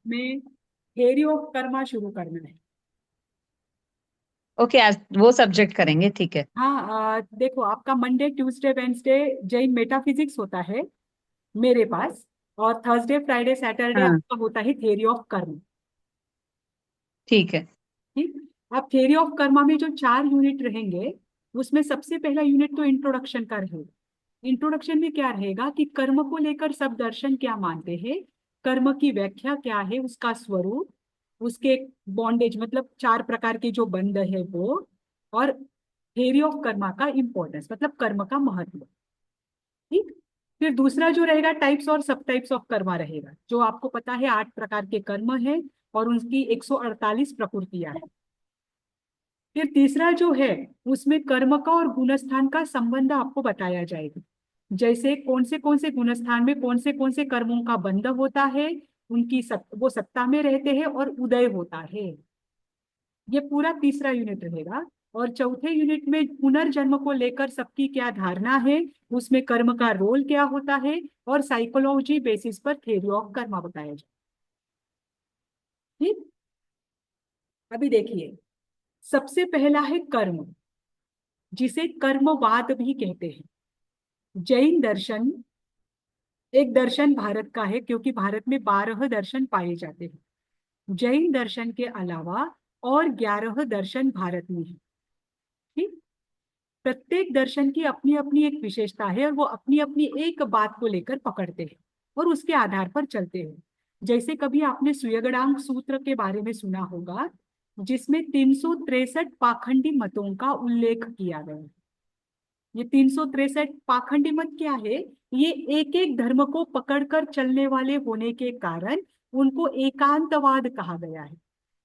में theory of Karma शुरू करना है। ओके, आज वो सब्जेक्ट करेंगे, ठीक है। हाँ, देखो आपका Monday Tuesday Wednesday Jain metaphysics होता है मेरे पास, और थर्सडे फ्राइडे सैटरडे हाँ, आपका होता है थ्योरी ऑफ कर्म। ठीक है। ठीक। अब थ्योरी ऑफ कर्मा में जो 4 यूनिट रहेंगे, उसमें सबसे पहला यूनिट तो इंट्रोडक्शन का रहेगा। इंट्रोडक्शन में क्या रहेगा कि कर्म को लेकर सब दर्शन क्या मानते हैं, कर्म की व्याख्या क्या है, उसका स्वरूप, उसके बॉन्डेज मतलब 4 प्रकार के जो बंध है वो, और थ्योरी ऑफ कर्मा का इंपॉर्टेंस मतलब कर्म का महत्व। ठीक। फिर दूसरा जो रहेगा टाइप्स और सब टाइप्स ऑफ कर्मा रहेगा, जो आपको पता है 8 प्रकार के कर्म है और उनकी 148 प्रकृतियां हैं। फिर तीसरा जो है, उसमें कर्म का और गुणस्थान का संबंध आपको बताया जाएगा। जैसे कौन से गुणस्थान में कौन से कर्मों का बंध होता है, उनकी वो सत्ता में रहते हैं और उदय होता है। ये पूरा तीसरा यूनिट रहेगा। और चौथे यूनिट में पुनर्जन्म को लेकर सबकी क्या धारणा है, उसमें कर्म का रोल क्या होता है, और साइकोलॉजी बेसिस पर थ्योरी ऑफ कर्मा बताया जाए। ठीक। अभी देखिए, सबसे पहला है कर्म, जिसे कर्मवाद भी कहते हैं। जैन दर्शन एक दर्शन भारत का है, क्योंकि भारत में 12 दर्शन पाए जाते हैं। जैन दर्शन के अलावा और 11 दर्शन भारत में है। ठीक। प्रत्येक दर्शन की अपनी अपनी एक विशेषता है, और वो अपनी अपनी एक बात को लेकर पकड़ते हैं और उसके आधार पर चलते हैं। जैसे कभी आपने सुयगड़ांक सूत्र के बारे में सुना होगा, जिसमें 363 पाखंडी मतों का उल्लेख किया गया है। ये 363 पाखंडी मत क्या है, ये एक एक धर्म को पकड़कर चलने वाले होने के कारण उनको एकांतवाद कहा गया है।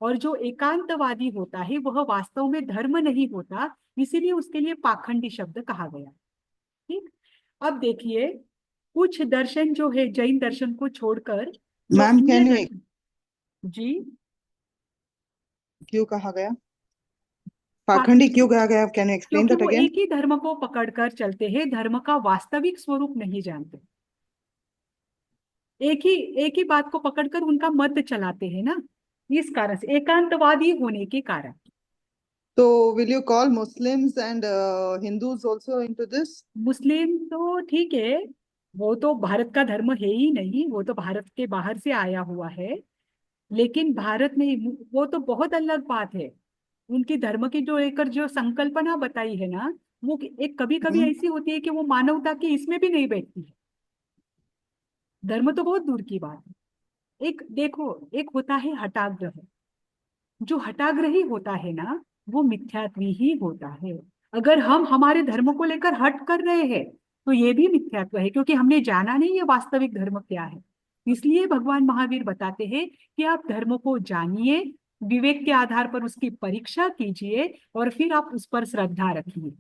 और जो एकांतवादी होता है वह वास्तव में धर्म नहीं होता, इसीलिए उसके लिए पाखंडी शब्द कहा गया। ठीक। अब देखिए, कुछ दर्शन जो है जैन दर्शन को छोड़कर जो मैम अन्य कैन यू, दर्शन। जी। क्यों कहा गया पाखंडी, क्यों कहा गया? कैन यू एक्सप्लेन क्योंकि दैट वो अगेन? एक ही धर्म को पकड़कर चलते हैं, धर्म का वास्तविक स्वरूप नहीं जानते। एक ही एक ही बात को पकड़कर उनका मत चलाते हैं ना, इस कारण से एकांतवादी होने के कारण। तो will you call Muslims and Hindus also into this? मुस्लिम तो ठीक है, वो तो भारत का धर्म है ही नहीं, वो तो भारत के बाहर से आया हुआ है। लेकिन भारत में वो तो बहुत अलग बात है। उनकी धर्म की जो लेकर जो संकल्पना बताई है ना, वो एक कभी कभी ऐसी होती है कि वो मानवता की इसमें भी नहीं बैठती है। धर्म तो बहुत दूर की बात है। एक देखो, एक होता है हठाग्रह। जो हठाग्रही होता है ना, वो मिथ्यात्वी ही होता है। अगर हम हमारे धर्म को लेकर हट कर रहे हैं, तो ये भी मिथ्यात्व है, क्योंकि हमने जाना नहीं ये वास्तविक धर्म क्या है। इसलिए भगवान महावीर बताते हैं कि आप धर्म को जानिए, विवेक के आधार पर उसकी परीक्षा कीजिए, और फिर आप उस पर श्रद्धा रखिए।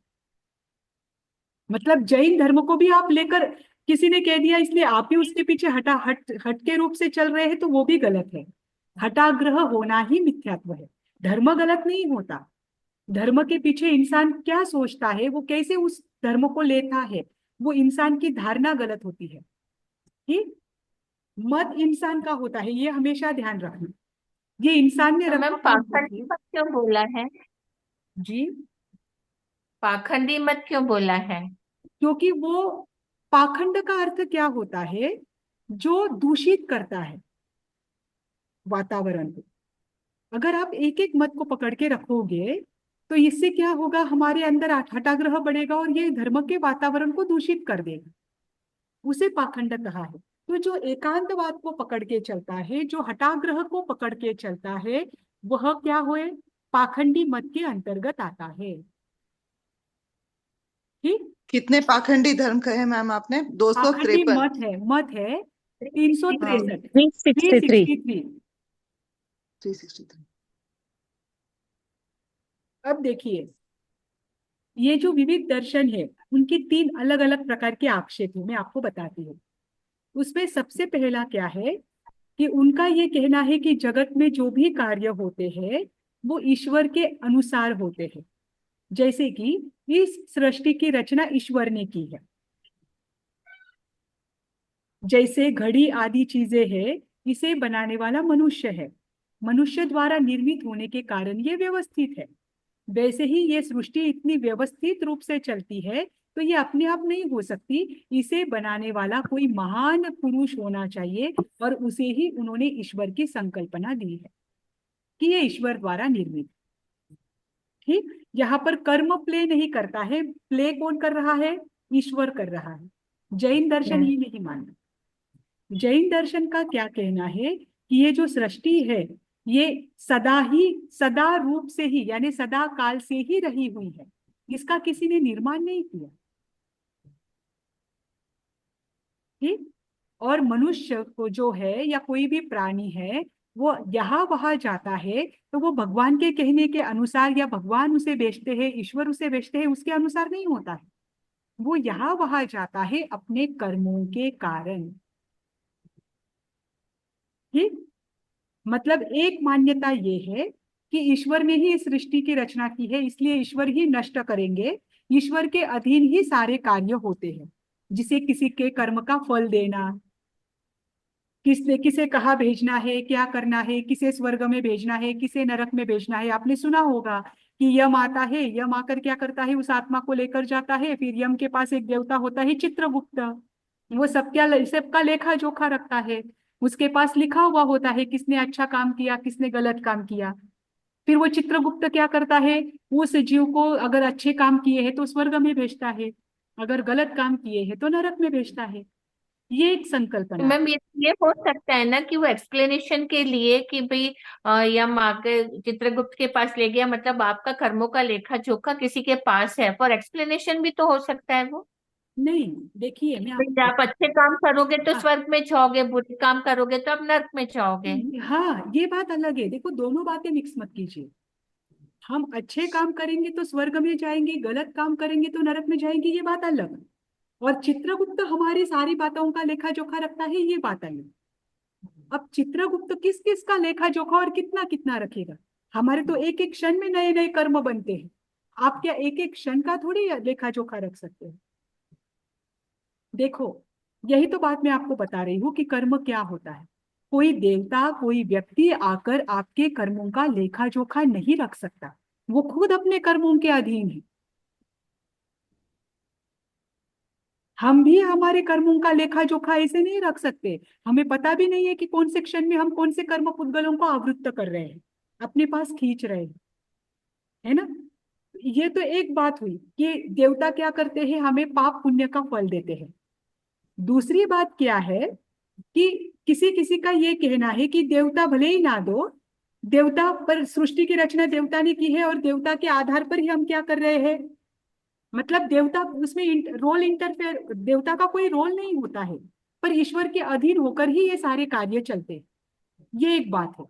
मतलब जैन धर्म को भी आप लेकर, किसी ने कह दिया इसलिए आप ही उसके पीछे हट के रूप से चल रहे हैं, तो वो भी गलत है। हठाग्रह होना ही मिथ्यात्व है। धर्म गलत नहीं होता। धर्म के पीछे इंसान क्या सोचता है, वो कैसे उस धर्म को लेता है, वो इंसान की धारणा गलत होती है। ठीक। मत इंसान का होता है, ये हमेशा ध्यान रखना। ये इंसान ने तो रखा मैम मत होती पाखंडी है। मत क्यों बोला है? जी। पाखंडी मत क्यों बोला है? क्योंकि वो पाखंड का अर्थ क्या होता है, जो दूषित करता है वातावरण को। अगर आप एक एक मत को पकड़ के रखोगे, तो इससे क्या होगा, हमारे अंदर हठाग्रह बढ़ेगा और ये धर्म के वातावरण को दूषित कर देगा। उसे पाखंड कहा है। तो जो एकांतवाद को पकड़ के चलता है, जो हठाग्रह को पकड़ के चलता है, वह क्या हुए, पाखंडी मत के अंतर्गत आता है। ठीक। कितने पाखंडी धर्म कहे मैम आपने? पाखंडी 253? मत है 363, 363। 363। 363। अब देखिए, ये जो विविध दर्शन है, उनकी 3 अलग अलग प्रकार के आक्षेप है, मैं आपको बताती हूँ। उसमें सबसे पहला क्या है, कि उनका ये कहना है कि जगत में जो भी कार्य होते हैं वो ईश्वर के अनुसार होते हैं। जैसे कि इस सृष्टि की रचना ईश्वर ने की है। जैसे घड़ी आदि चीजें हैं, इसे बनाने वाला मनुष्य है। मनुष्य द्वारा निर्मित होने के कारण ये व्यवस्थित है। वैसे ही ये सृष्टि इतनी व्यवस्थित रूप से चलती है तो ये अपने आप नहीं हो सकती। इसे बनाने वाला कोई महान पुरुष होना चाहिए और उसे ही उन्होंने ईश्वर की संकल्पना दी है कि ये ईश्वर द्वारा निर्मित। ठीक, यहाँ पर कर्म प्ले नहीं करता है, प्ले कौन कर रहा है? ईश्वर कर रहा है। जैन दर्शन ये नहीं मानता। जैन दर्शन का क्या कहना है कि ये जो सृष्टि है ये सदा रूप से ही यानी सदा काल से ही रही हुई है, इसका किसी ने निर्माण नहीं किया। ठीक, और मनुष्य को जो है या कोई भी प्राणी है वो यहाँ वहां जाता है तो वो भगवान के कहने के अनुसार या भगवान उसे भेजते हैं, ईश्वर उसे भेजते हैं, उसके अनुसार नहीं होता है। वो यहाँ वहां जाता है अपने कर्मों के कारण। ठीक, मतलब एक मान्यता ये है कि ईश्वर ने ही इस सृष्टि की रचना की है, इसलिए ईश्वर ही नष्ट करेंगे। ईश्वर के अधीन ही सारे कार्य होते हैं, जिसे किसी के कर्म का फल देना, किसने किसे कहाँ भेजना है, क्या करना है, किसे स्वर्ग में भेजना है, किसे नरक में भेजना है। आपने सुना होगा कि यम आता है, यम आकर क्या करता है, उस आत्मा को लेकर जाता है। फिर यम के पास एक देवता होता है चित्रगुप्त, वो सबका लेखा जोखा रखता है। उसके पास लिखा हुआ होता है किसने अच्छा काम किया, किसने गलत काम किया। फिर वो चित्रगुप्त क्या करता है, उस जीव को अगर अच्छे काम किए हैं तो स्वर्ग में भेजता है, अगर गलत काम किए हैं तो नरक में भेजता है। ये एक संकल्पना। मैम ये हो सकता है ना कि वो एक्सप्लेनेशन के लिए कि भाई यम आके चित्रगुप्त के पास ले गया, मतलब आपका कर्मों का लेखा जोखा किसी के पास है, फॉर एक्सप्लेनेशन भी तो हो सकता है वो। नहीं, देखिए मैं भाई आपको आप अच्छे काम करोगे तो हाँ, स्वर्ग में जाओगे, बुरे काम करोगे तो आप नर्क में जाओगे। हाँ ये बात अलग है। देखो दोनों बातें मिक्स मत कीजिए। हम अच्छे काम करेंगे तो स्वर्ग में जाएंगे, गलत काम करेंगे तो नरक में जाएंगे, ये बात अलग। और चित्रगुप्त हमारी सारी बातों का लेखा जोखा रखता है, ये बात अलग। अब चित्रगुप्त किस किस का लेखा जोखा और कितना कितना रखेगा? हमारे तो एक एक क्षण में नए नए कर्म बनते हैं। आप क्या एक एक क्षण का थोड़ी लेखा जोखा रख सकते हैं? देखो, यही तो बात मैं आपको बता रही हूँ कि कर्म क्या होता है। कोई देवता, कोई व्यक्ति आकर आपके कर्मों का लेखा जोखा नहीं रख सकता। वो खुद अपने कर्मों के अधीन है। हम भी हमारे कर्मों का लेखा जोखा ऐसे नहीं रख सकते। हमें पता भी नहीं है कि कौन से क्षण में हम कौन से कर्म पुद्गलों को आवृत्त कर रहे हैं, अपने पास खींच रहे हैं, है ना। ये तो एक बात हुई कि देवता क्या करते हैं, हमें पाप पुण्य का फल देते हैं। दूसरी बात क्या है कि किसी किसी का ये कहना है कि देवता भले ही ना दो, देवता पर सृष्टि की रचना देवता ने की है और देवता के आधार पर ही हम क्या कर रहे हैं। मतलब देवता उसमें रोल इंटरफेयर, देवता का कोई रोल नहीं होता है, पर ईश्वर के अधीन होकर ही ये सारे कार्य चलते हैं। ये एक बात है,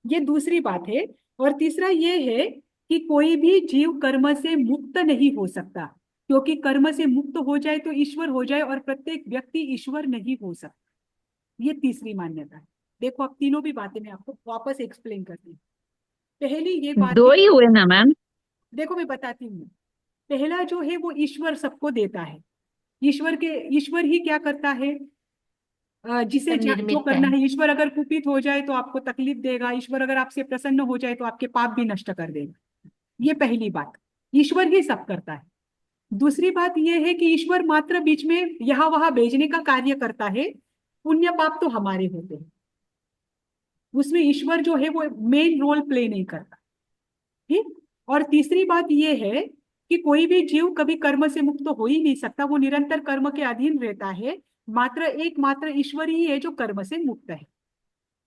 ये दूसरी बात है। और तीसरा ये है कि कोई भी जीव कर्म से मुक्त नहीं हो सकता, क्योंकि कर्म से मुक्त हो जाए तो ईश्वर हो जाए और प्रत्येक व्यक्ति ईश्वर नहीं हो सकता। ये तीसरी मान्यता है। देखो अब तीनों भी बातें मैं आपको वापस एक्सप्लेन करती हूँ। पहली ये बात दो है, ही हुए ना मैम? देखो मैं बताती हूँ। पहला जो है वो ईश्वर सबको देता है। ईश्वर ही क्या करता है, जिसे जो निर्मित है। करना है। ईश्वर अगर कुपित हो जाए तो आपको तकलीफ देगा, ईश्वर अगर आपसे प्रसन्न हो जाए तो आपके पाप भी नष्ट कर देगा। ये पहली बात, ईश्वर ही सब करता है। दूसरी बात यह है कि ईश्वर मात्र बीच में यहाँ वहां भेजने का कार्य करता है, पुण्य पाप तो हमारे होते हैं। उसमें ईश्वर जो है वो मेन रोल प्ले नहीं करता। ठीक, और तीसरी बात यह है कि कोई भी जीव कभी कर्म से मुक्त हो ही नहीं सकता, वो निरंतर कर्म के अधीन रहता है। मात्र एकमात्र ईश्वर ही है जो कर्म से मुक्त है।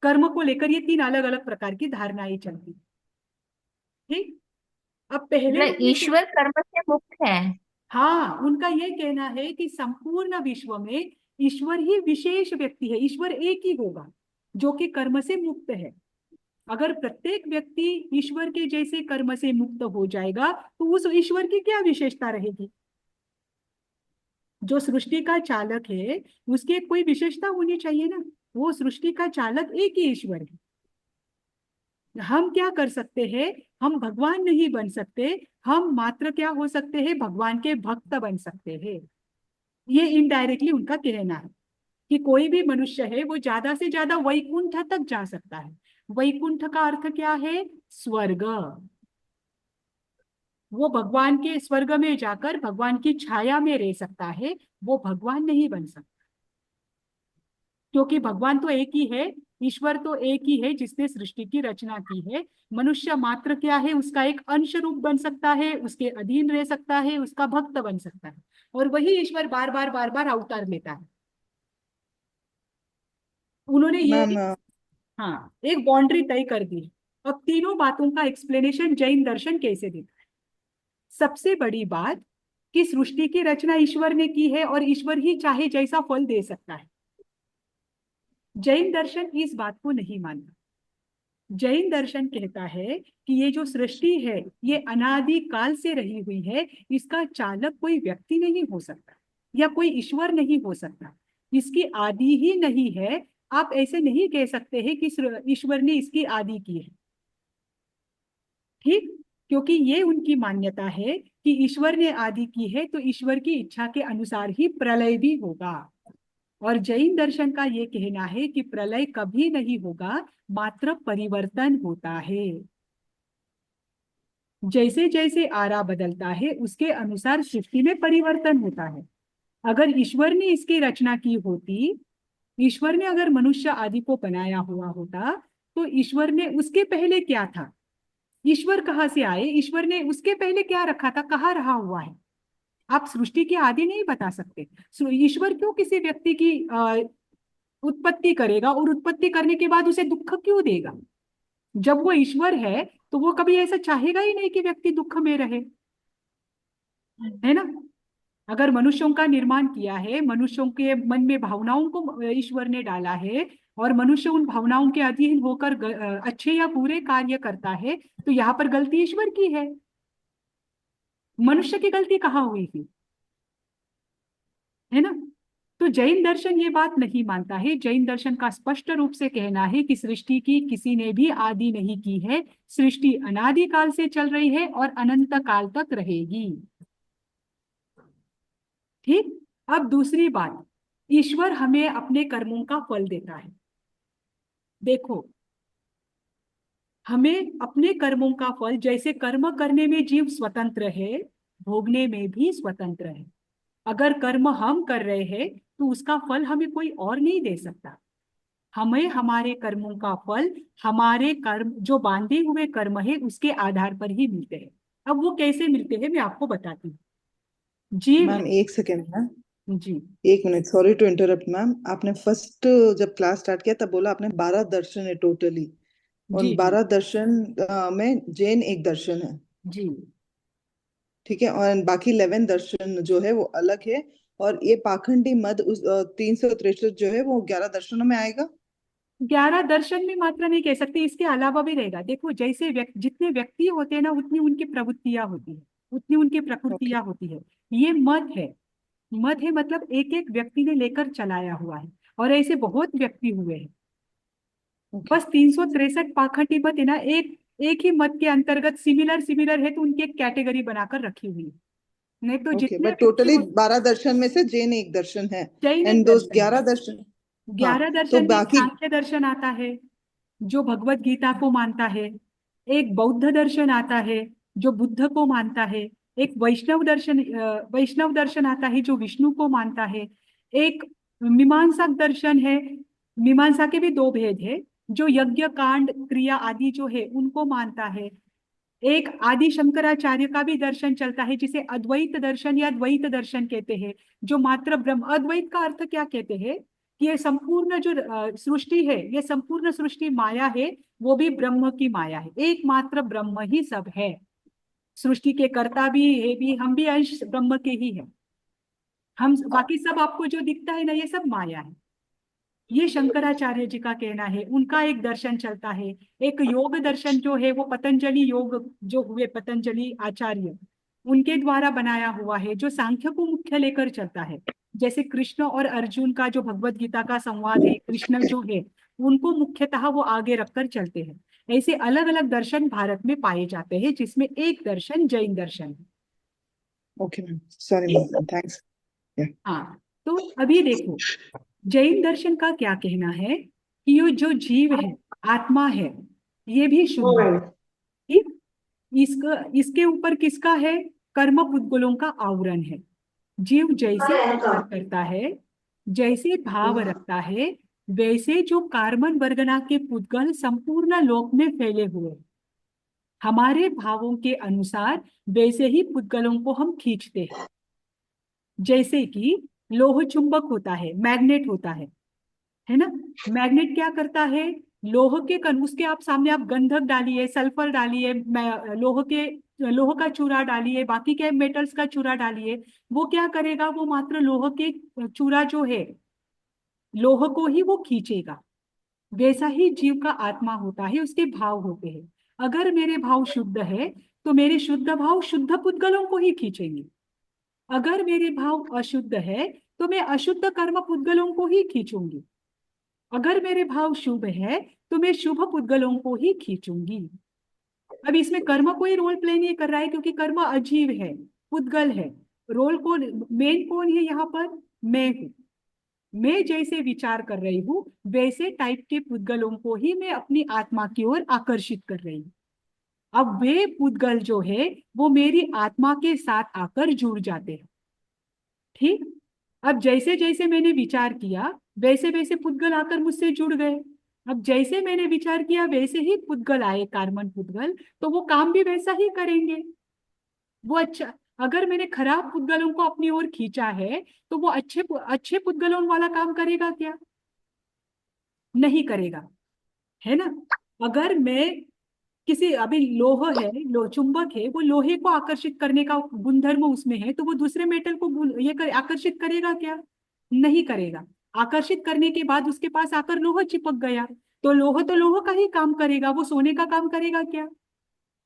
कर्म को लेकर ये तीन अलग अलग प्रकार की धारणाएं चलती। ठीक, अब पहले मतलब वाले ईश्वर कर्म से मुक्त है। हाँ, उनका यह कहना है कि संपूर्ण विश्व में ईश्वर ही विशेष व्यक्ति है, ईश्वर एक ही होगा जो कि कर्म से मुक्त है। अगर प्रत्येक व्यक्ति ईश्वर के जैसे कर्म से मुक्त हो जाएगा तो उस ईश्वर की क्या विशेषता रहेगी? जो सृष्टि का चालक है उसकी एक कोई विशेषता होनी चाहिए ना। वो सृष्टि का चालक एक ही ईश्वर है। हम क्या कर सकते हैं, हम भगवान नहीं बन सकते, हम मात्र क्या हो सकते हैं, भगवान के भक्त बन सकते हैं। ये इनडायरेक्टली उनका कहना है कि कोई भी मनुष्य है वो ज्यादा से ज्यादा वैकुंठ तक जा सकता है। वैकुंठ का अर्थ क्या है? स्वर्ग। वो भगवान के स्वर्ग में जाकर भगवान की छाया में रह सकता है, वो भगवान नहीं बन सकता, क्योंकि भगवान तो एक ही है, ईश्वर तो एक ही है जिसने सृष्टि की रचना की है। मनुष्य मात्र क्या है? उसका एक अंश रूप बन सकता है, उसके अधीन रह सकता है, उसका भक्त बन सकता है, और वही ईश्वर बार बार अवतार लेता है। उन्होंने ये मैम हाँ एक बाउंड्री तय कर दी। अब तीनों बातों का एक्सप्लेनेशन जैन दर्शन कैसे देता है? सबसे बड़ी बात कि सृष्टि की रचना ईश्वर ने की है और ईश्वर ही चाहे जैसा फल दे सकता है। जैन दर्शन इस बात को नहीं मानता। जैन दर्शन कहता है कि ये जो सृष्टि है ये अनादि काल से रही हुई है, इसका चालक कोई व्यक्ति नहीं हो सकता या कोई ईश्वर नहीं हो सकता, इसकी आदि ही नहीं है। आप ऐसे नहीं कह सकते हैं कि ईश्वर ने इसकी आदि की है, ठीक? क्योंकि ये उनकी मान्यता है कि ईश्वर ने आदि की है तो ईश्वर की इच्छा के अनुसार ही प्रलय भी होगा। और जैन दर्शन का ये कहना है कि प्रलय कभी नहीं होगा, मात्र परिवर्तन होता है। जैसे जैसे आरा बदलता है उसके अनुसार सृष्टि में परिवर्तन होता है। अगर ईश्वर ने इसकी रचना की होती, ईश्वर ने अगर मनुष्य आदि को बनाया हुआ होता, तो ईश्वर ने उसके पहले क्या था? ईश्वर कहाँ से आए? ईश्वर ने उसके पहले क्या रखा था, कहाँ रहा हुआ है? आप सृष्टि की आदि नहीं बता सकते। ईश्वर क्यों किसी व्यक्ति की उत्पत्ति करेगा और उत्पत्ति करने के बाद उसे दुख क्यों देगा? जब वो ईश्वर है तो वो कभी ऐसा चाहेगा ही नहीं कि व्यक्ति दुख में रहे, है ना? अगर मनुष्यों का निर्माण किया है, मनुष्यों के मन में भावनाओं को ईश्वर ने डाला है और मनुष्य उन भावनाओं के अधीन होकर अच्छे या बुरे कार्य करता है, तो यहाँ पर गलती ईश्वर की है, मनुष्य की गलती कहाँ हुई थी? है ना? तो जैन दर्शन ये बात नहीं मानता है। जैन दर्शन का स्पष्ट रूप से कहना है कि सृष्टि की किसी ने भी आदि नहीं की है, सृष्टि अनादि काल से चल रही है और अनंत काल तक रहेगी। ठीक। अब दूसरी बात, ईश्वर हमें अपने कर्मों का फल देता है। देखो, हमें अपने कर्मों का फल, जैसे कर्म करने में जीव स्वतंत्र है, भोगने में भी स्वतंत्र है। अगर कर्म हम कर रहे हैं तो उसका फल हमें कोई और नहीं दे सकता। हमें हमारे कर्मों का फल, हमारे कर्म जो बांधे हुए कर्म है उसके आधार पर ही मिलते हैं। अब वो कैसे मिलते हैं मैं आपको बताती हूँ। जीव मैम एक सेकेंड मैम, जी 1 मिनट, सॉरी टू इंटरप्ट मैम। आपने फर्स्ट जब क्लास स्टार्ट किया तब बोला आपने 12 दर्शन है टोटली, जी उन जी 12 दर्शन में जैन एक दर्शन है, जी ठीक है, और बाकी 11 दर्शन जो है वो अलग है। और ये पाखंडी मत उस 363 जो है वो 11 दर्शनों में आएगा। 11 दर्शन में मात्रा नहीं कह सकते, इसके अलावा भी रहेगा। देखो, जैसे जितने व्यक्ति होते हैं ना, उतनी उनकी प्रवृत्तियां होती है, उतनी उनकी ओके प्रकृतियां होती है। ये मत है। मत है मतलब एक एक व्यक्ति ने लेकर चलाया हुआ है, और ऐसे बहुत व्यक्ति हुए हैं। ओके बस 363 पाखंडी मत है ना, एक एक ही मत के अंतर्गत सिमिलर सिमिलर है तो उनकी एक कैटेगरी बनाकर रखी हुई है। नहीं तो ओके, जितने बट व्यक्ति टोटली होते, 12 दर्शन में से जैन एक दर्शन है। जैन एक एंड दोस दर्शन है। 11 दर्शन, हाँ, 11 तो दर्शन में बाकी, सांख्य दर्शन आता है जो भगवत गीता को मानता है, एक बौद्ध दर्शन आता है जो बुद्ध को मानता है, एक वैष्णव दर्शन आता है जो विष्णु को मानता है, एक मीमांसक दर्शन है। मीमांसा के भी दो भेद है, जो यज्ञ कांड क्रिया आदि जो है उनको मानता है। एक आदि शंकराचार्य का भी दर्शन चलता है जिसे अद्वैत दर्शन या द्वैत दर्शन कहते हैं, जो मात्र ब्रह्म। अद्वैत का अर्थ क्या कहते हैं? कि ये संपूर्ण जो सृष्टि है, ये संपूर्ण सृष्टि माया है, वो भी ब्रह्म की माया है, एकमात्र ब्रह्म ही सब है। सृष्टि के कर्ता भी है, भी हम भी अंश ब्रह्म के ही है। हम बाकी सब आपको जो दिखता है ना, ये सब माया है। ये शंकराचार्य जी का कहना है, उनका एक दर्शन चलता है। एक योग दर्शन जो है वो पतंजलि योग जो हुए, पतंजलि आचार्य, उनके द्वारा बनाया हुआ है, जो सांख्य को मुख्य लेकर चलता है। जैसे कृष्ण और अर्जुन का जो भगवत गीता का संवाद है, कृष्ण जो है उनको मुख्यतः वो आगे रखकर चलते हैं। ऐसे अलग अलग दर्शन भारत में पाए जाते हैं, जिसमें एक दर्शन जैन दर्शन है। Okay ma'am, sorry ma'am, thanks. हाँ, तो अभी देखो, जैन दर्शन का क्या कहना है कि ये जो जीव है, आत्मा है, ये भी शुद्ध है। ठीक। इसके ऊपर किसका है? कर्म पुद्गलों का आवरण है। जीव जैसे विचार करता है, जैसे भाव रखता है, वैसे जो कार्बन वर्गना के पुद्गल संपूर्ण लोक में फैले हुए हैं। हमारे भावों के अनुसार वैसे ही पुद्गलों को हम खींचते हैं। जैसे कि लोह चुंबक होता है, मैग्नेट होता है ना। मैग्नेट क्या करता है? लोह के कण, उसके आप सामने आप गंधक डालिए, सल्फर डालिए, लोह का चूरा डालिए, बाकी के मेटल्स का चूरा डालिए, वो क्या करेगा? वो मात्र लोह के चूरा जो है, लोह को ही वो खींचेगा। वैसा ही जीव का आत्मा होता है, उसके भाव होते हैं। अगर मेरे भाव शुद्ध है तो मेरे शुद्ध भाव शुद्ध पुद्गलों को ही खींचेंगे। अगर मेरे भाव अशुद्ध है तो मैं अशुद्ध कर्म पुद्गलों को ही खींचूंगी। अगर मेरे भाव शुभ है तो मैं शुभ पुद्गलों को ही खींचूंगी। अब इसमें कर्म कोई रोल प्ले नहीं कर रहा है, क्योंकि कर्म अजीव है, पुद्गल है। रोल कौन, मेन कौन है यहाँ पर? मैं हूं। मैं जैसे विचार कर रही हूँ वैसे टाइप के पुद्गलों को ही मैं अपनी आत्मा की ओर आकर्षित कर रही हूँ। अब वे पुद्गल जो है वो मेरी आत्मा के साथ आकर जुड़ जाते हैं। ठीक। अब जैसे जैसे मैंने विचार किया वैसे वैसे पुद्गल आकर मुझसे जुड़ गए। अब जैसे मैंने विचार किया वैसे ही पुद्गल आए, कार्बन पुद्गल, तो वो काम भी वैसा ही करेंगे। वो अच्छा, अगर मैंने खराब पुद्गलों को अपनी ओर खींचा है तो वो अच्छे अच्छे पुद्गलों वाला काम करेगा क्या? नहीं करेगा, है ना। अगर मैं किसी, अभी लोह है, चुंबक है, वो लोहे को आकर्षित करने का गुणधर्म उसमें है, तो वो दूसरे मेटल को आकर्षित करेगा क्या? नहीं करेगा। आकर्षित करने के बाद उसके पास आकर लोह चिपक गया, तो लोह का ही काम करेगा, वो सोने का काम करेगा क्या?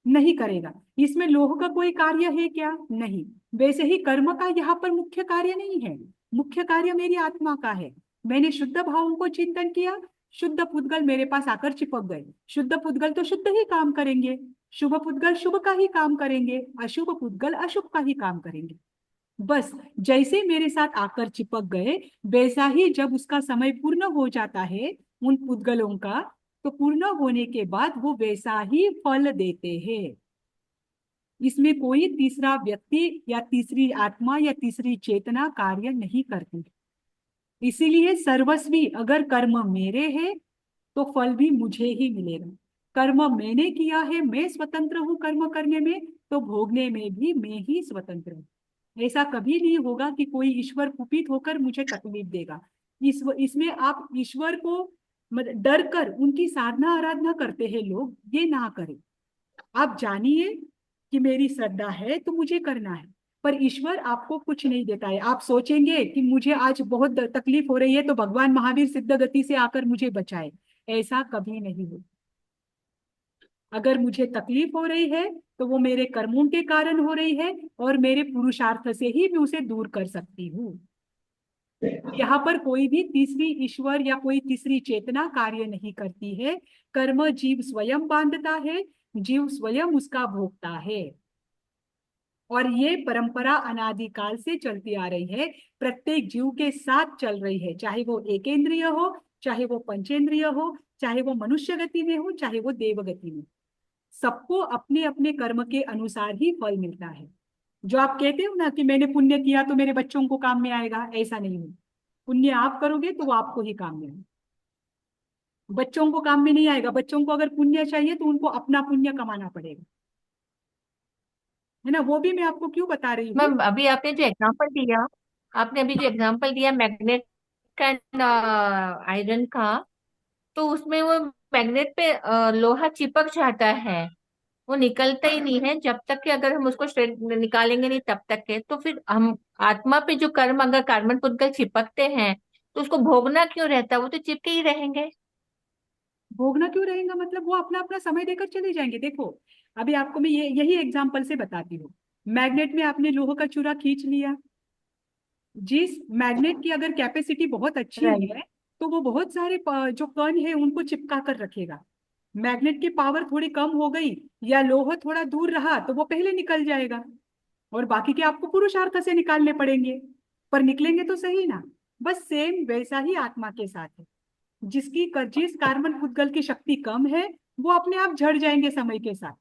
नहीं करेगा। इसमें लोह का कोई कार्य है क्या? नहीं। वैसे ही कर्म का यहाँ पर मुख्य कार्य नहीं है, मुख्य कार्य मेरी आत्मा का है। मैंने शुद्ध भावों को चिंतन किया, शुद्ध पुद्गल मेरे पास आकर चिपक गए। शुद्ध पुद्गल तो शुद्ध ही काम करेंगे, शुभ पुद्गल शुभ का ही काम करेंगे, अशुभ पुद्गल अशुभ का ही काम करेंगे। बस जैसे मेरे साथ आकर चिपक गए, वैसा ही जब उसका समय पूर्ण हो जाता है उन पुद्गलों का, तो पूर्ण होने के बाद वो वैसा ही फल देते हैं। इसमें कोई तीसरा व्यक्ति या तीसरी आत्मा या तीसरी चेतना कार्य नहीं करती। इसीलिए सर्वस्वी अगर कर्म मेरे हैं तो फल भी मुझे ही मिलेगा। कर्म मैंने किया है, मैं स्वतंत्र हूँ कर्म करने में, तो भोगने में भी मैं ही स्वतंत्र हूँ। ऐसा कभी नहीं होगा कि कोई ईश्वर कुपित होकर मुझे तकलीफ देगा। इसमें आप ईश्वर को डर कर उनकी साधना आराधना करते हैं लोग, ये ना करें। आप जानिए कि मेरी श्रद्धा है तो मुझे करना है, पर ईश्वर आपको कुछ नहीं देता है। आप सोचेंगे कि मुझे आज बहुत तकलीफ हो रही है तो भगवान महावीर सिद्ध गति से आकर मुझे बचाए, ऐसा कभी नहीं हो। अगर मुझे तकलीफ हो रही है तो वो मेरे कर्मों के कारण हो रही है, और मेरे पुरुषार्थ से ही मैं उसे दूर कर सकती हूँ। यहाँ पर कोई भी तीसरी ईश्वर या कोई तीसरी चेतना कार्य नहीं करती है। कर्म जीव स्वयं बांधता है, जीव स्वयं उसका भोगता है। और ये परंपरा अनादिकाल से चलती आ रही है, प्रत्येक जीव के साथ चल रही है, चाहे वो एकेंद्रिय हो, चाहे वो पंचेंद्रिय हो, चाहे वो मनुष्य गति में हो, चाहे वो देव गति में। सबको अपने अपने कर्म के अनुसार ही फल मिलता है। जो आप कहते हो ना कि मैंने पुण्य किया तो मेरे बच्चों को काम में आएगा, ऐसा नहीं है। पुण्य आप करोगे तो वो आपको ही काम में आएगा, बच्चों को काम में नहीं आएगा। बच्चों को अगर पुण्य चाहिए तो उनको अपना पुण्य कमाना पड़ेगा, है ना। वो भी मैं आपको क्यों बता रही हूँ। मैम अभी आपने जो एग्जांपल दिया, आपने अभी जो एग्जांपल दिया मैग्नेट का एंड आयरन का, तो उसमें वो मैग्नेट पे लोहा चिपक जाता है, वो निकलता ही नहीं है जब तक कि अगर हम उसको स्ट्रेट निकालेंगे नहीं तब तक के। तो फिर हम आत्मा पे जो कर्म अगर कार्बन पुद्गल चिपकते हैं तो उसको भोगना क्यों रहता है? वो तो चिपके ही रहेंगे। भोगना क्यों रहेगा मतलब वो अपना अपना समय देकर चले जाएंगे। देखो, अभी आपको मैं यही एग्जांपल से बताती हूँ। मैग्नेट में आपने लोह का चूरा खींच लिया, जिस मैग्नेट की अगर कैपेसिटी बहुत अच्छी राइट। है तो वो बहुत सारे जो कण है उनको चिपका कर रखेगा। मैग्नेट की पावर थोड़ी कम हो गई या लोहा थोड़ा दूर रहा तो वो पहले निकल जाएगा, और बाकी के आपको पुरुषार्थ से निकालने पड़ेंगे, पर निकलेंगे तो सही ना। बस सेम वैसा ही आत्मा के साथ है। जिस कार्बन पुद्गल की शक्ति कम है वो अपने आप झड़ जाएंगे समय के साथ।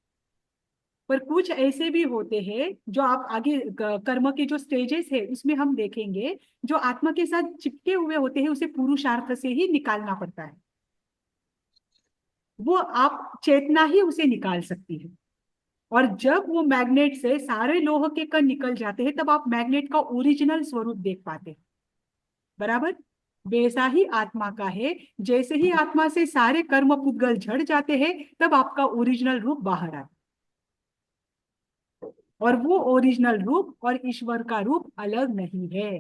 पर कुछ ऐसे भी होते हैं जो आप आगे कर्म के जो स्टेजेस है उसमें हम देखेंगे, जो आत्मा के साथ चिपके हुए होते हैं उसे पुरुषार्थ से ही निकालना पड़ता है। वो आप चेतना ही उसे निकाल सकती है। और जब वो मैग्नेट से सारे लोह के कण निकल जाते हैं तब आप मैग्नेट का ओरिजिनल स्वरूप देख पाते हैं। बराबर वैसा ही आत्मा का है। जैसे ही आत्मा से सारे कर्म पुद्गल झड़ जाते हैं तब आपका ओरिजिनल रूप बाहर आता है। और वो ओरिजिनल रूप और ईश्वर का रूप अलग नहीं है।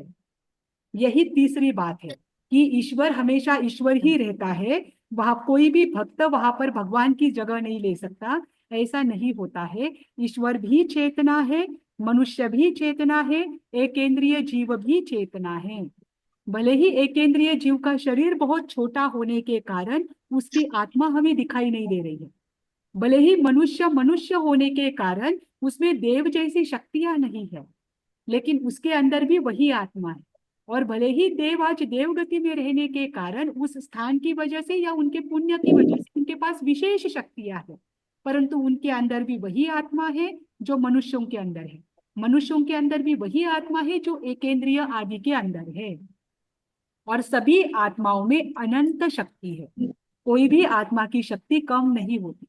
यही तीसरी बात है कि ईश्वर हमेशा ईश्वर ही रहता है। वहां कोई भी भक्त वहां पर भगवान की जगह नहीं ले सकता, ऐसा नहीं होता है। ईश्वर भी चेतना है, मनुष्य भी चेतना है, एकेंद्रीय जीव भी चेतना है। भले ही एकेंद्रीय जीव का शरीर बहुत छोटा होने के कारण उसकी आत्मा हमें दिखाई नहीं दे रही है। भले ही मनुष्य मनुष्य होने के कारण उसमें देव जैसी शक्तियां नहीं है, लेकिन उसके अंदर भी वही आत्मा है। और भले ही देव आज देवगति में रहने के कारण उस स्थान की वजह से या उनके पुण्य की वजह से उनके पास विशेष शक्तियां हैं, परंतु उनके अंदर भी वही आत्मा है जो मनुष्यों के अंदर है। मनुष्यों के अंदर भी वही आत्मा है जो एकेंद्रीय आदि के अंदर है। और सभी आत्माओं में अनंत शक्ति है, कोई भी आत्मा की शक्ति कम नहीं होती।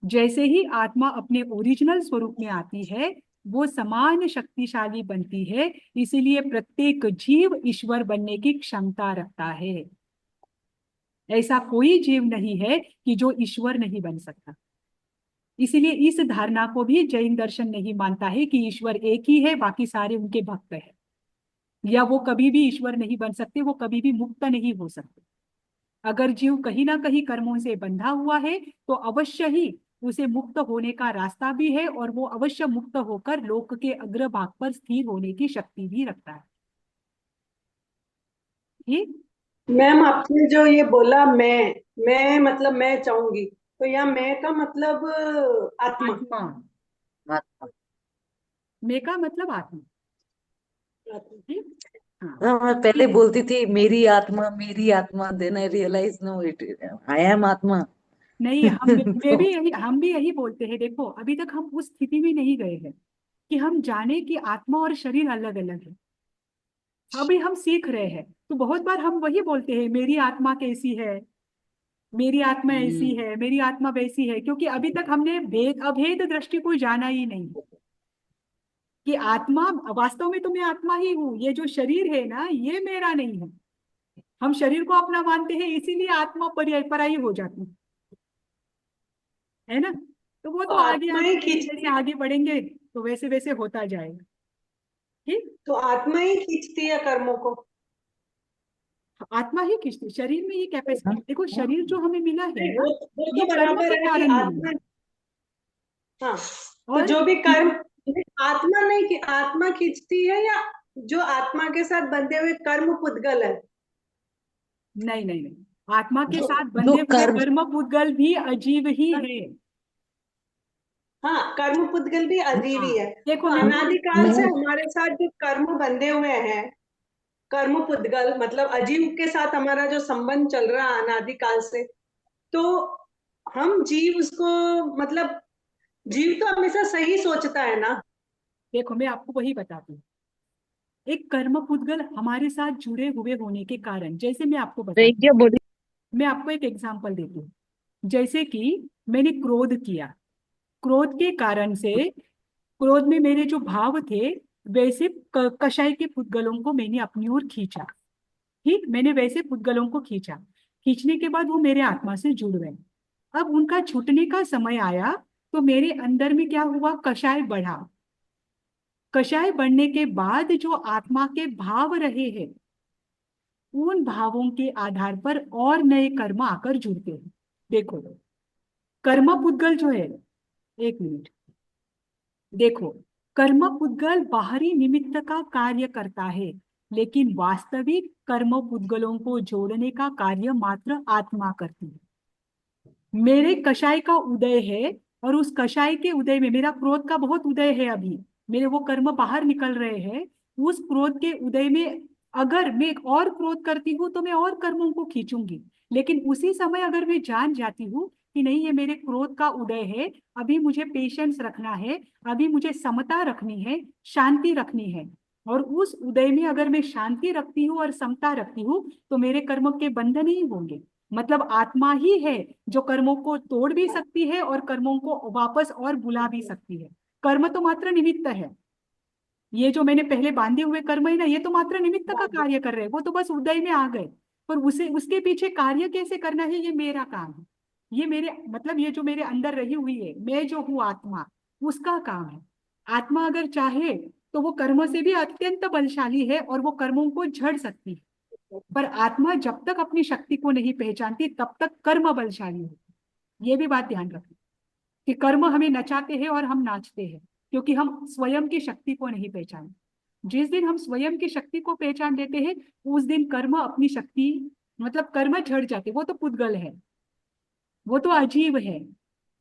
जैसे ही आत्मा अपने ओरिजिनल स्वरूप में आती है वो समान शक्तिशाली बनती है। इसीलिए प्रत्येक जीव ईश्वर बनने की क्षमता रखता है। ऐसा कोई जीव नहीं है कि जो ईश्वर नहीं बन सकता। इसीलिए इस धारणा को भी जैन दर्शन नहीं मानता है कि ईश्वर एक ही है, बाकी सारे उनके भक्त हैं, या वो कभी भी ईश्वर नहीं बन सकते, वो कभी भी मुक्त नहीं हो सकते। अगर जीव कहीं ना कहीं कर्मों से बंधा हुआ है तो अवश्य ही उसे मुक्त होने का रास्ता भी है, और वो अवश्य मुक्त होकर लोक के अग्रभाग पर स्थिर होने की शक्ति भी रखता है। ठीक। मैम आपने जो ये बोला मैं मतलब मैं चाहूंगी, तो यहाँ मैं का मतलब आत्मा। आत्मा, मैं का मतलब आत्मा। ठीक। हाँ, हाँ, मैं पहले बोलती थी मेरी आत्मा, then I realise no it I am atma. नहीं हम भी यही बोलते हैं। देखो अभी तक हम उस स्थिति में नहीं गए हैं कि हम जाने कि आत्मा और शरीर अलग अलग है। अभी हम सीख रहे हैं, तो बहुत बार हम वही बोलते हैं मेरी आत्मा कैसी है, मेरी आत्मा ऐसी है, मेरी आत्मा वैसी है, क्योंकि अभी तक हमने अभेद दृष्टि को जाना ही नहीं कि आत्मा वास्तव में तो मैं आत्मा ही हूँ, ये जो शरीर है ना ये मेरा नहीं है। हम शरीर को अपना मानते हैं, इसीलिए आत्मा पराई हो जाती है ना। तो वो तो आगे आत्मा आगे ही जैसे जैसे आगे बढ़ेंगे तो वैसे वैसे होता जाएगा। ठीक। तो आत्मा ही खींचती है कर्मों को। आत्मा ही खींचती, शरीर में ये कैपेसिटी। देखो शरीर जो हमें मिला है नहीं, ना वो ये तो कर्म बराबर के है कि कारण मिला आत्मा, है। हाँ, तो और जो भी कर्म आत्मा नहीं कि आत्मा खींचती है, या जो आत्मा के साथ बंधे हुए कर्म पुद्गल है। नहीं नहीं नहीं, आत्मा के जो साथ जो बंधे हुए कर्म कर्म पुद्गल भी अजीब ही है। हाँ, कर्म पुद्गल भी अजीब ही है। देखो तो मैं अनादिकाल से मैं हमारे साथ जो कर्म बंधे हुए हैं, कर्म पुद्गल मतलब अजीव के साथ हमारा जो संबंध चल रहा है अनादिकाल से, तो हम जीव उसको मतलब जीव तो हमेशा सही सोचता है ना। देखो मैं आपको वही बताती हूँ। एक कर्म पुद्गल हमारे साथ जुड़े हुए होने के कारण, जैसे मैं आपको बताती क्या बोली? हूँ, मैं आपको एक एग्जांपल देती हूँ। जैसे कि मैंने क्रोध किया, क्रोध के कारण से क्रोध में मेरे जो भाव थे वैसे कषाय के पुद्गलों को मैंने अपनी ओर खींचा। ठीक, मैंने वैसे पुद्गलों को खींचा, खींचने के बाद वो मेरे आत्मा से जुड़ गए। अब उनका छूटने का समय आया तो मेरे अंदर में क्या हुआ, कषाय बढ़ा। कषाय बढ़ने के बाद जो आत्मा के भाव रहे हैं उन भावों के आधार पर और नए कर्म आकर जुड़ते हैं। देखो कर्म पुद्गल जो है, एक मिनट, देखो कर्म पुद्गल बाहरी निमित्त का कार्य करता है, लेकिन वास्तविक कर्म पुद्गलों को जोड़ने का कार्य मात्र आत्मा करती है। मेरे कषाय का उदय है और उस कषाय के उदय में मेरा क्रोध का बहुत उदय है, अभी मेरे वो कर्म बाहर निकल रहे हैं। उस क्रोध के उदय में अगर मैं और क्रोध करती हूँ तो मैं और कर्मों को खींचूंगी, लेकिन उसी समय अगर मैं जान जाती हूँ कि नहीं, ये मेरे क्रोध का उदय है, अभी मुझे पेशेंस रखना है, अभी मुझे समता रखनी है, शांति रखनी है, और उस उदय में अगर मैं शांति रखती हूँ और समता रखती हूँ तो मेरे कर्म के बंध नहीं होंगे। मतलब आत्मा ही है जो कर्मों को तोड़ भी सकती है और कर्मों को वापस और बुला भी सकती है। कर्म तो मात्र निमित्त है। ये जो मैंने पहले बांधे हुए कर्म है ना, ये तो मात्र निमित्त का कार्य कर रहे हैं, वो तो बस उदय में आ गए। पर उसे उसके पीछे कार्य कैसे करना है, ये मेरा काम है। ये मेरे मतलब ये जो मेरे अंदर रही हुई है, मैं जो हूँ आत्मा, उसका काम है। आत्मा अगर चाहे तो वो कर्म से भी अत्यंत बलशाली है और वो कर्मों को झड़ सकती है। पर आत्मा जब तक अपनी शक्ति को नहीं पहचानती तब तक कर्म बलशाली होती है। ये भी बात ध्यान रखना कि कर्म हमें नचाते हैं और हम नाचते हैं, क्योंकि हम स्वयं की शक्ति को नहीं पहचानते। जिस दिन हम स्वयं की शक्ति को पहचान लेते हैं, उस दिन कर्म अपनी शक्ति मतलब कर्म झड़ जाते। वो तो पुद्गल है, वो तो अजीब है।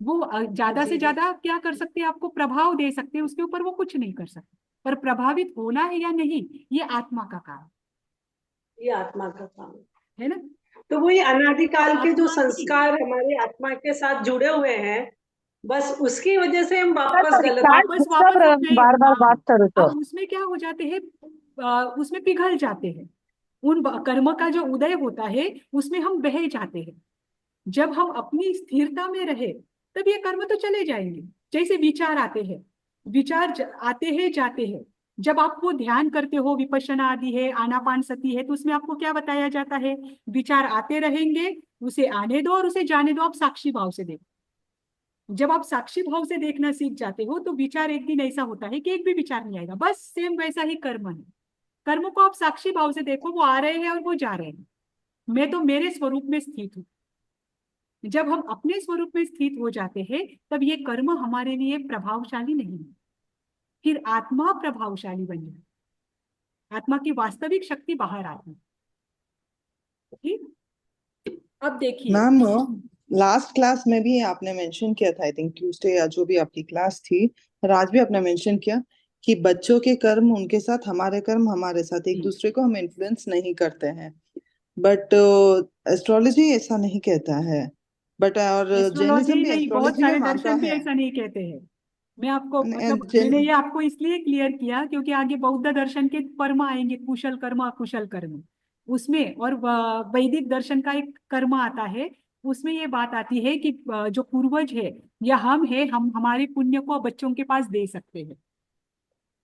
वो ज्यादा से ज्यादा क्या कर सकते हैं, आपको प्रभाव दे सकते हैं, उसके ऊपर वो कुछ नहीं कर सकते। पर प्रभावित होना है या नहीं, ये आत्मा का काम ये आत्मा का काम है ना। तो वही अनादिकाल के जो आत्मा की संस्कार हमारे आत्मा के साथ जुड़े हुए हैं, बस उसकी वजह से हम सर वापस गलत स्टार्ट वापस हम गए। बार बार हाँ, बात करो तो। अब उसमें क्या हो जाते हैं, उसमें पिघल जाते हैं। उन कर्म का जो उदय होता है उसमें हम बह जाते हैं। जब हम अपनी स्थिरता में रहे तब ये कर्म तो चले जाएंगे। जैसे विचार आते हैं, विचार आते हैं जाते हैं। जब आप वो ध्यान करते हो, विपश्यना आदि है, आनापान सती है, तो उसमें आपको क्या बताया जाता है, विचार आते रहेंगे, उसे आने दो और उसे जाने दो, आप साक्षी भाव से देखो। जब आप साक्षी भाव से देखना सीख जाते हो तो विचार एक दिन ऐसा होता है कि एक भी विचार नहीं आएगा। बस सेम वैसा ही कर्म है। कर्म को आप साक्षी भाव से देखो, वो आ रहे हैं और वो जा रहे हैं। मैं तो मेरे स्वरूप में स्थित हूँ। जब हम अपने स्वरूप में स्थित हो जाते हैं तब ये कर्म हमारे लिए प्रभावशाली नहीं है। फिर आत्मा प्रभावशाली बन जाती है। आत्मा की वास्तविक शक्ति बाहर आती है। ठीक, अब देखिए। मैम लास्ट क्लास में भी आपने मेंशन किया था, आई थिंक ट्यूसडे या जो भी आपकी क्लास थी, और आज भी आपने मेंशन किया कि बच्चों के कर्म उनके साथ, हमारे कर्म हमारे साथ, एक दूसरे को हम इन्फ्लुएंस नहीं करते हैं। बट एस्ट्रोलॉजी ऐसा नहीं कहता है। बट और एस्ट्रोलॉजी जैनिज्म भी नहीं, बहुत एस्ट्रोलॉजी में सारे मानता दर्शन भी है। ऐसा नहीं कहते हैं। मैं आपको मतलब जैन मैंने ये आपको इसलिए क्लियर किया क्योंकि आगे बौद्ध दर्शन के कर्म आएंगे, कुशल कर्म अकुशल कर्म। उसमें और वैदिक दर्शन का एक कर्म आता है, उसमें ये बात आती है कि जो पूर्वज है या हम है, हम हमारे पुण्य को बच्चों के पास दे सकते हैं।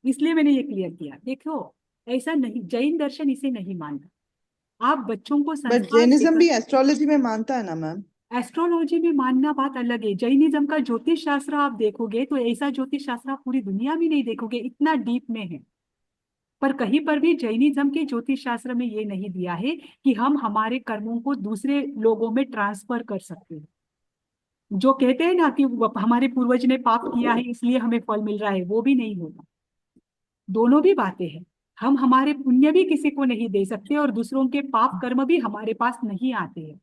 इसलिए मैंने ये क्लियर किया। देखो, ऐसा नहीं, जैन दर्शन इसे नहीं मानता। आप बच्चों को बट संस्कार जैनिज्म देकर, भी एस्ट्रोलॉजी में मानता है ना मैम। एस्ट्रोलॉजी में मानना बात अलग है। जैनिज्म का ज्योतिष शास्त्र आप देखोगे तो ऐसा ज्योतिष शास्त्र आप पूरी दुनिया में नहीं देखोगे, इतना डीप में है। पर कहीं पर भी जैनिज्म के ज्योतिष शास्त्र में ये नहीं दिया है कि हम हमारे कर्मों को दूसरे लोगों में ट्रांसफर कर सकते हैं। जो कहते हैं ना कि हमारे पूर्वज ने पाप किया है इसलिए हमें फल मिल रहा है, वो भी नहीं होगा। दोनों भी बातें हैं। हम हमारे पुण्य भी किसी को नहीं दे सकते और दूसरों के पाप कर्म भी हमारे पास नहीं आते हैं।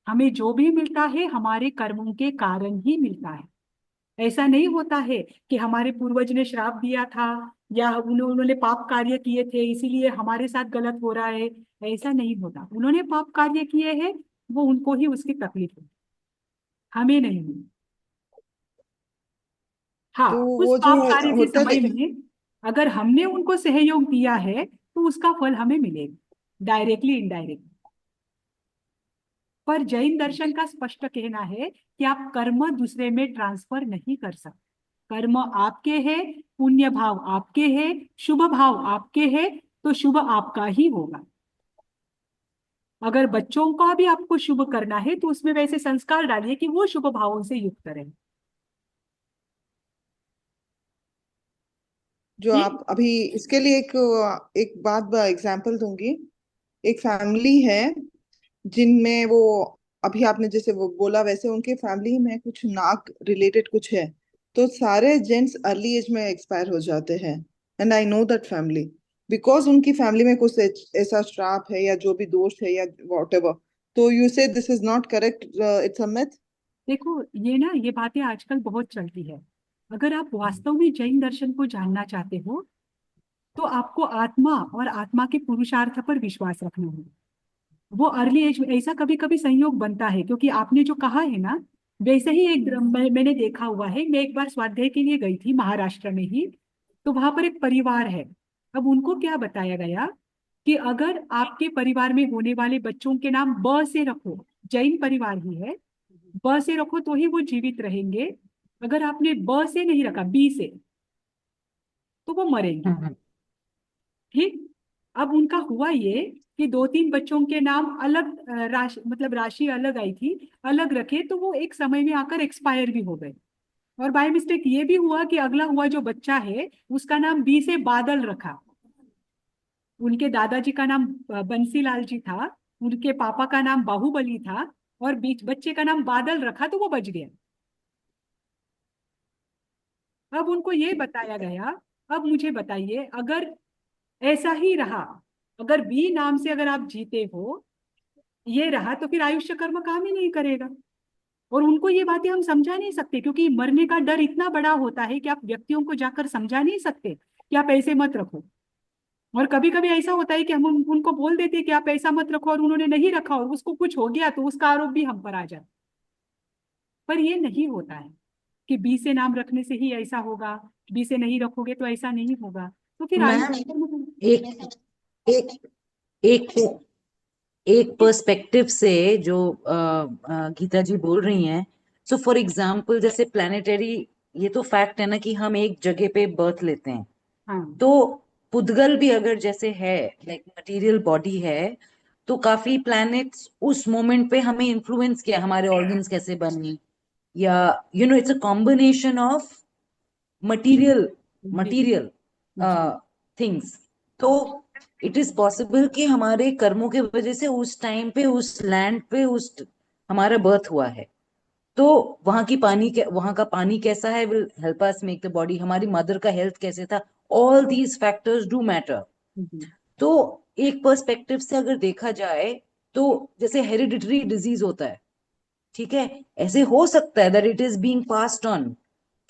हमें जो भी मिलता है हमारे कर्मों के कारण ही मिलता है। ऐसा नहीं होता है कि हमारे पूर्वज ने श्राप दिया था या उन्होंने पाप कार्य किए थे इसीलिए हमारे साथ गलत हो रहा है। ऐसा नहीं होता। उन्होंने पाप कार्य किए हैं, वो उनको ही उसकी तकलीफ है, हमें नहीं। हाँ, तो उस वो जो पाप कार्य के होता समय में अगर हमने उनको सहयोग दिया है तो उसका फल हमें मिलेगा, डायरेक्टली इनडायरेक्टली। पर जैन दर्शन का स्पष्ट कहना है कि आप कर्म दूसरे में ट्रांसफर नहीं कर सकते। कर्म आपके हैं, पुण्य भाव आपके हैं, शुभ भाव आपके हैं, तो शुभ आपका ही होगा। अगर बच्चों का भी आपको शुभ करना है तो उसमें वैसे संस्कार डालिए कि वो शुभ भावों से युक्त रहे। जो ठीक। आप अभी इसके लिए एक बात एग्जांपल दूंगी। एक फैमिली है जिनमें वो, अभी आपने जैसे वो बोला वैसे उनके फैमिली में कुछ नाक रिलेटेड कुछ है, तो सारे जेंट्स अर्ली एज में एक्सपायर हो जाते हैं। And I know that family, because उनकी फैमिली में कुछ ऐसा श्राप है या जो भी दोष है या वॉट एवर। तो यू से this is not correct, it's a myth. देखो, ये ना ये बातें आजकल बहुत चलती है। अगर आप वास्तव में जैन दर्शन को जानना चाहते हो तो आपको आत्मा और आत्मा के पुरुषार्थ पर विश्वास रखना होगा। वो अर्ली एज में ऐसा कभी कभी संयोग बनता है, क्योंकि आपने जो कहा है ना, वैसे ही एक मैंने देखा हुआ है। मैं एक बार स्वाध्याय के लिए गई थी महाराष्ट्र में ही, तो वहां पर एक परिवार है। अब उनको क्या बताया गया कि अगर आपके परिवार में होने वाले बच्चों के नाम ब से रखो, जैन परिवार ही है, ब से रखो तो ही वो जीवित रहेंगे। अगर आपने ब से नहीं रखा, बी से, तो वो मरेंगे। हम्म ठीक। अब उनका हुआ ये कि दो तीन बच्चों के नाम अलग, राशि मतलब राशि अलग आई थी, अलग रखे, तो वो एक समय में आकर एक्सपायर भी हो गए। और बाय मिस्टेक ये भी हुआ कि अगला हुआ जो बच्चा है उसका नाम बी से बादल रखा। उनके दादाजी का नाम बंसीलाल जी था, उनके पापा का नाम बाहुबली था, और बीच बच्चे का नाम बादल रखा, तो वो बच गया। अब उनको ये बताया गया, अब मुझे बताइए, अगर ऐसा ही रहा, अगर बी नाम से अगर आप जीते हो, ये रहा, तो फिर आयुष्य कर्म काम ही नहीं करेगा। और उनको ये बातें हम समझा नहीं सकते, क्योंकि मरने का डर इतना बड़ा होता है कि आप व्यक्तियों को जाकर समझा नहीं सकते कि आप ऐसे मत रखो। और कभी कभी ऐसा होता है कि हम उनको बोल देते हैं कि आप ऐसा मत रखो, और उन्होंने नहीं रखा और उसको कुछ हो गया, तो उसका आरोप भी हम पर आ जाता। पर ये नहीं होता है कि बी से नाम रखने से ही ऐसा होगा, बी से नहीं रखोगे तो ऐसा नहीं होगा। तो फिर मैम, आयुष्य कर्म। एक एक एक एक पर्सपेक्टिव से जो गीता जी बोल रही हैं, सो फॉर एग्जाम्पल जैसे प्लानिटरी, ये तो फैक्ट है ना कि हम एक जगह पे बर्थ लेते हैं, हाँ। तो पुद्गल भी अगर जैसे है, लाइक मटेरियल बॉडी है, तो काफी प्लैनेट्स उस मोमेंट पे हमें इन्फ्लुएंस किया, हमारे ऑर्गन्स कैसे बने, या it's a combination of material जी। मटेरियल जी। थिंग्स। तो इट इज पॉसिबल कि हमारे कर्मों के वजह से उस टाइम पे उस लैंड पे उस हमारा बर्थ हुआ है, तो वहां का पानी कैसा है will help us make the body, हमारी मदर का हेल्थ कैसे था, all these factors do matter. जी। तो एक पर्सपेक्टिव से अगर देखा जाए, तो जैसे हेरिडिटरी डिजीज होता है, ठीक है, ऐसे हो सकता है that it is being passed on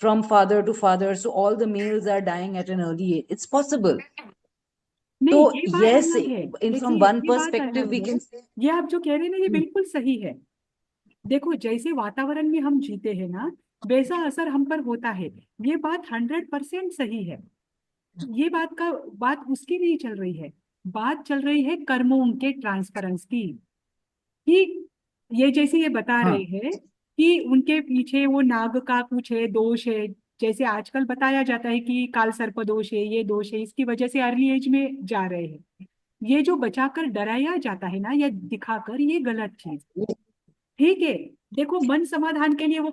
from father to father, so all the males are dying at an early age, it's possible. तो नहीं, ये बात यस, अलग है। इन फ्रॉम देखिए, वन ये बात पर्सपेक्टिव अलग वी है। कैन। ये आप जो कह रहे हैं ना, ये बिल्कुल सही है। देखो, जैसे वातावरण में हम जीते हैं ना, वैसा असर हम पर होता है। ये बात 100% सही है। ये बात उसकी नहीं चल रही है। बात चल रही है कर्मों के ट्रांसफरेंस की। कि ये जैसे ये बता हाँ रहे हैं कि उनके पीछे वो नाग का कुछ है, दोष है। जैसे आजकल बताया जाता है कि काल सर्प दोष है, ये दोष है, इसकी वजह से अर्ली एज में जा रहे हैं। ये जो बचाकर डराया जाता है ना, या दिखाकर, ये गलत चीज। ठीक है। देखो, मन समाधान के लिए वो